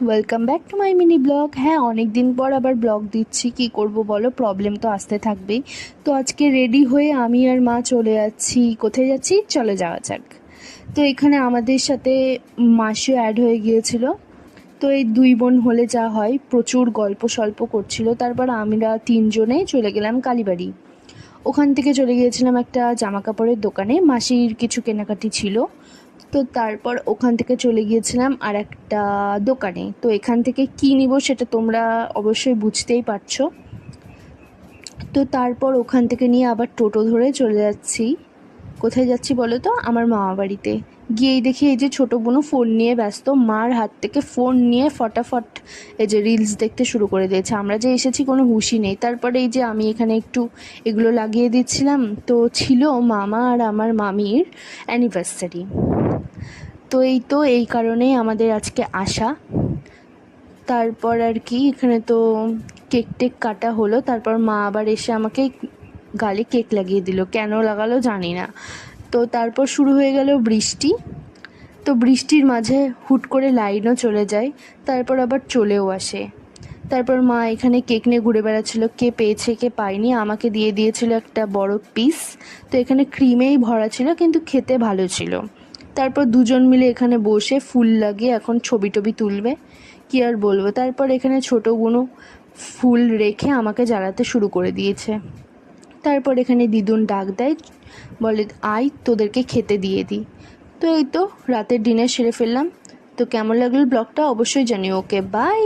Welcome back to my mini blog. হ্যাঁ, অনেক দিন পর আবার ব্লগ দিচ্ছি, কি করব বলো, প্রবলেম তো আসতে থাকবেই। তো আজকে রেডি হয়ে আমি আর মা চলে যাচ্ছি। কোথায় যাচ্ছি চলে যাওয়া যাক। তো এখানে আমাদের সাথে মাসিও অ্যাড হয়ে গিয়েছিল। তো এই দুই বোন হলে যা হয়, প্রচুর গল্প সল্প করছিল। তারপর আমরা তিনজনে চলে গেলাম কালীবাড়ি। ওখান থেকে চলে গিয়েছিলাম একটা জামা কাপড়ের দোকানে, মাসির কিছু কেনাকাটি ছিল। তো তারপর ওখান থেকে চলে গিয়েছিলাম আর একটা দোকানে। তো এখান থেকে কী নিব সেটা তোমরা অবশ্যই বুঝতেই পারছো। তো তারপর ওখান থেকে নিয়ে আবার টোটো ধরে চলে যাচ্ছি। কোথায় যাচ্ছি বলো তো? আমার মামা বাড়িতে। গিয়েই দেখি এই যে ছোটো বোনও ফোন নিয়ে ব্যস্ত, মার হাত থেকে ফোন নিয়ে ফটাফট এই যে রিলস দেখতে শুরু করে দিয়েছে। আমরা যে এসেছি কোনো হুঁশই নেই। তারপরে এই যে আমি এখানে একটু এগুলো লাগিয়ে দিচ্ছিলাম। তো ছিল মামা আর আমার মামির অ্যানিভার্সারি। তো এই কারণেই আমাদের আজকে আসা। তারপর আর কি এখানে তো কেক টেক কাটা হলো। তারপর মা আবার এসে আমাকে গালে কেক লাগিয়ে দিল, কেন লাগালো জানি না। তো তারপর শুরু হয়ে গেল বৃষ্টি। তো বৃষ্টির মাঝে হুট করে লাইনও চলে যায়, তারপর আবার চলেও আসে। তারপর মা এখানে কেক নিয়ে ঘুরে বেড়াচ্ছিল, কে পেয়েছে কে পায়নি। আমাকে দিয়ে দিয়েছিল একটা বড় পিস। তো এখানে ক্রিমেই ভরা ছিল, কিন্তু খেতে ভালো ছিল। তারপর দুজন মিলে এখানে বসে ফুল লাগিয়ে এখন ছবি টবি তুলবে, কি আর বলবো। তারপর এখানে ছোটো বোনও ফুল রেখে আমাকে জ্বালাতে শুরু করে দিয়েছে। তারপর এখানে দিদুন ডাক দেয়, বলে আয় তোদেরকে খেতে দিয়ে দিই। তো এই তো রাতের ডিনার সেরে ফেললাম। তো কেমন লাগলো ব্লগটা অবশ্যই জানিও। Okay bye.